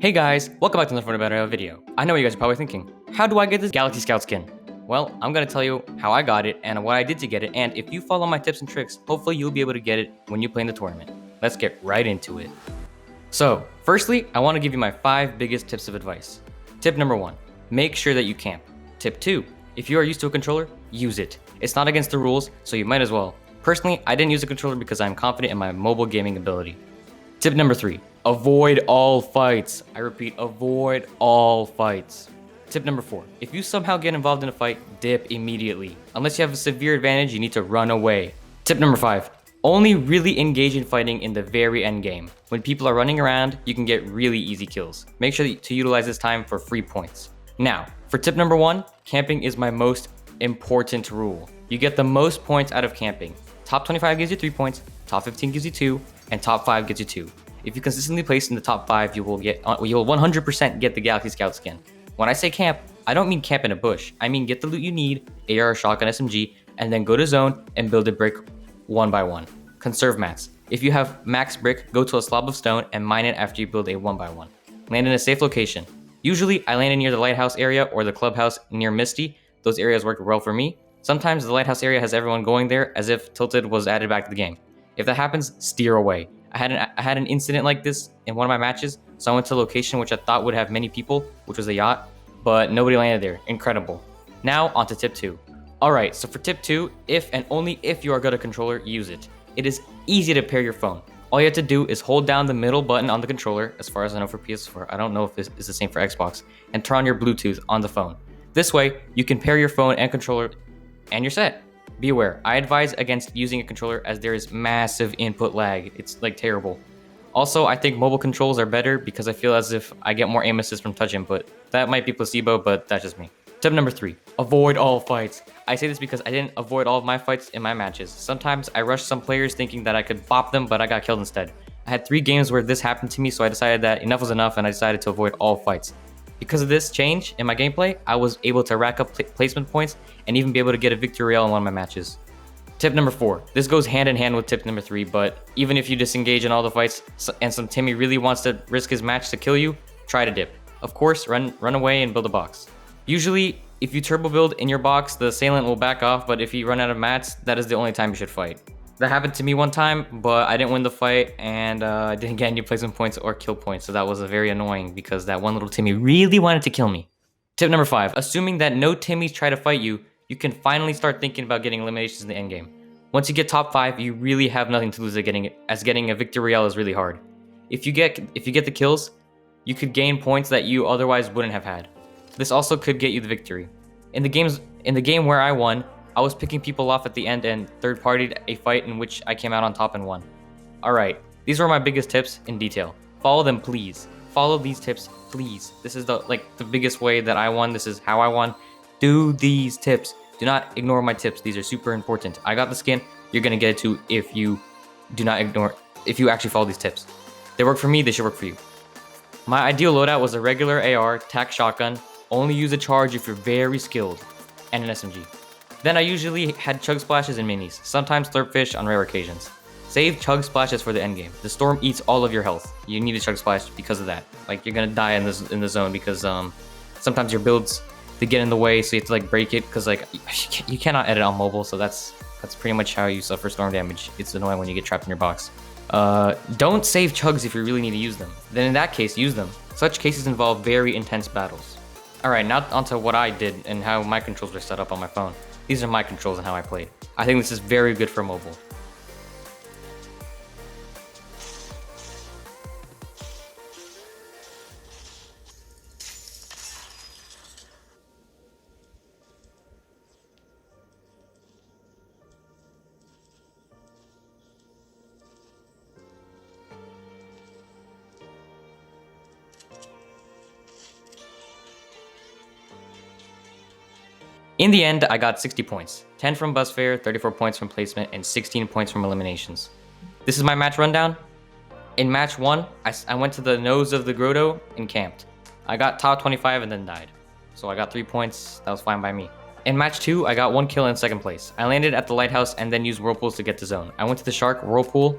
Hey guys, welcome back to another About video. I know what you guys are probably thinking. How do I get this Galaxy Scout skin? Well, I'm gonna tell you how I got it and what I did to get it, and if you follow my tips and tricks, hopefully you'll be able to get it when you play in the tournament. Let's get right into it. So, firstly, I want to give you my 5 biggest tips of advice. Tip number 1, make sure that you camp. Tip 2, if you are used to a controller, use it. It's not against the rules, so you might as well. Personally, I didn't use a controller because I'm confident in my mobile gaming ability. Tip number 3, avoid all fights. I repeat, avoid all fights. Tip number 4, if you somehow get involved in a fight, dip immediately. Unless you have a severe advantage, you need to run away. Tip number 5, only really engage in fighting in the very end game. When people are running around, you can get really easy kills. Make sure to utilize this time for free points. Now, for tip number 1, camping is my most important rule. You get the most points out of camping. Top 25 gives you 3 points, top 15 gives you 2, and top 5 gets you 2. If you consistently place in the top 5, you will 100% get the Galaxy Scout skin. When I say camp, I don't mean camp in a bush. I mean get the loot you need, AR, shotgun, SMG, and then go to zone and build a brick one by one. Conserve mats. If you have max brick, go to a slab of stone and mine it after you build a one by one. Land in a safe location. Usually, I landed near the lighthouse area or the clubhouse near Misty. Those areas worked well for me. Sometimes the lighthouse area has everyone going there as if Tilted was added back to the game. If that happens, steer away. I had an incident like this in one of my matches, so I went to a location which I thought would have many people, which was a yacht, but nobody landed there. Incredible. Now, on to tip 2. Alright, so for tip 2, if and only if you are good at controller, use it. It is easy to pair your phone. All you have to do is hold down the middle button on the controller, as far as I know for PS4, I don't know if this is the same for Xbox, and turn on your Bluetooth on the phone. This way, you can pair your phone and controller, and you're set. Be aware, I advise against using a controller as there is massive input lag. It's like terrible. Also, I think mobile controls are better because I feel as if I get more aim assist from touch input. That might be placebo, but that's just me. Tip number 3, avoid all fights. I say this because I didn't avoid all of my fights in my matches. Sometimes I rushed some players thinking that I could bop them, but I got killed instead. I had 3 games where this happened to me, so I decided that enough was enough and I decided to avoid all fights. Because of this change in my gameplay, I was able to rack up placement points and even be able to get a victory royale in one of my matches. Tip number 4, this goes hand in hand with tip number 3, but even if you disengage in all the fights and some Timmy really wants to risk his match to kill you, try to dip. Of course, run away and build a box. Usually, if you turbo build in your box, the assailant will back off, but if you run out of mats, that is the only time you should fight. That happened to me one time, but I didn't win the fight, and I didn't get any placement points or kill points, so that was very annoying because that one little Timmy really wanted to kill me. Tip number 5, assuming that no Timmys try to fight you, you can finally start thinking about getting eliminations in the endgame. Once you get top 5, you really have nothing to lose at getting it, as getting a victory royale is really hard. If you get the kills, you could gain points that you otherwise wouldn't have had. This also could get you the victory. In the game where I won, I was picking people off at the end and third-partied a fight in which I came out on top and won. Alright, these were my biggest tips in detail. Follow them, please. Follow these tips, please. This is the biggest way that I won. This is how I won. Do these tips. Do not ignore my tips. These are super important. I got the skin. You're gonna get it too if you actually follow these tips. They work for me, they should work for you. My ideal loadout was a regular AR, tac shotgun, only use a charge if you're very skilled, and an SMG. Then I usually had chug splashes and minis, sometimes slurpfish on rare occasions. Save chug splashes for the endgame. The storm eats all of your health. You need a chug splash because of that. Like, you're gonna die in the zone because sometimes your builds, they get in the way, so you have to break it because you cannot edit on mobile, so that's pretty much how you suffer storm damage. It's annoying when you get trapped in your box. Don't save chugs if you really need to use them. Then in that case, use them. Such cases involve very intense battles. Alright, now onto what I did and how my controls were set up on my phone. These are my controls and how I played. I think this is very good for mobile. In the end, I got 60 points, 10 from bus fare, 34 points from placement, and 16 points from eliminations. This is my match rundown. In match 1, I went to the nose of the grotto and camped. I got top 25 and then died. So I got 3 points, that was fine by me. In match 2, I got 1 kill in 2nd place. I landed at the lighthouse and then used whirlpools to get to zone. I went to the shark, whirlpool,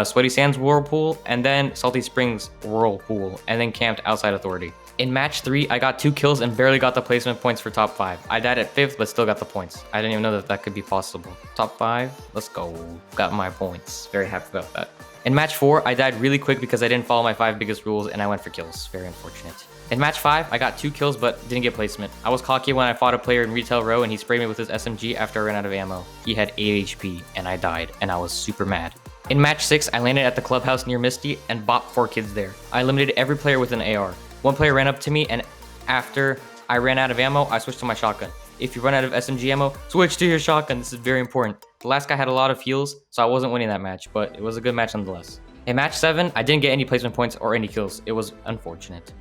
Sweaty Sands Whirlpool, and then Salty Springs Whirlpool, and then camped outside Authority. In match 3, I got 2 kills and barely got the placement points for top 5. I died at 5th, but still got the points. I didn't even know that that could be possible. Top 5, let's go. Got my points. Very happy about that. In match 4, I died really quick because I didn't follow my 5 biggest rules and I went for kills. Very unfortunate. In match 5, I got 2 kills but didn't get placement. I was cocky when I fought a player in retail row and he sprayed me with his SMG after I ran out of ammo. He had 8 HP and I died and I was super mad. In match 6, I landed at the clubhouse near Misty and bopped 4 kids there. I eliminated every player with an AR. One player ran up to me and after I ran out of ammo, I switched to my shotgun. If you run out of SMG ammo, switch to your shotgun. This is very important. The last guy had a lot of heals, so I wasn't winning that match, but it was a good match nonetheless. In match 7, I didn't get any placement points or any kills. It was unfortunate.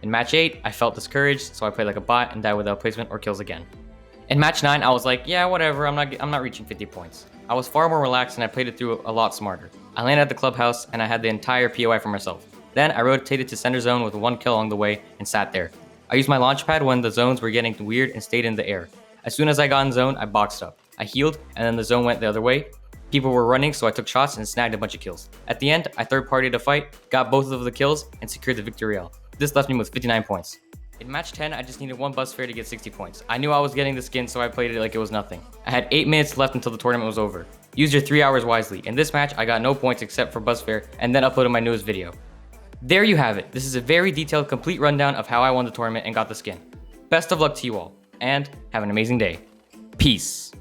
In match 8, I felt discouraged, so I played like a bot and died without placement or kills again. In match 9, I was like, yeah, whatever, I'm not reaching 50 points. I was far more relaxed and I played it through a lot smarter. I landed at the clubhouse and I had the entire POI for myself. Then I rotated to center zone with 1 kill along the way and sat there. I used my launch pad when the zones were getting weird and stayed in the air. As soon as I got in zone, I boxed up. I healed and then the zone went the other way. People were running, so I took shots and snagged a bunch of kills. At the end, I third-partied a fight, got both of the kills, and secured the victory royale. This left me with 59 points. In match 10, I just needed 1 bus fare to get 60 points. I knew I was getting the skin, so I played it like it was nothing. I had 8 minutes left until the tournament was over. Use your 3 hours wisely. In this match, I got no points except for bus fare, and then uploaded my newest video. There you have it. This is a very detailed, complete rundown of how I won the tournament and got the skin. Best of luck to you all, and have an amazing day. Peace.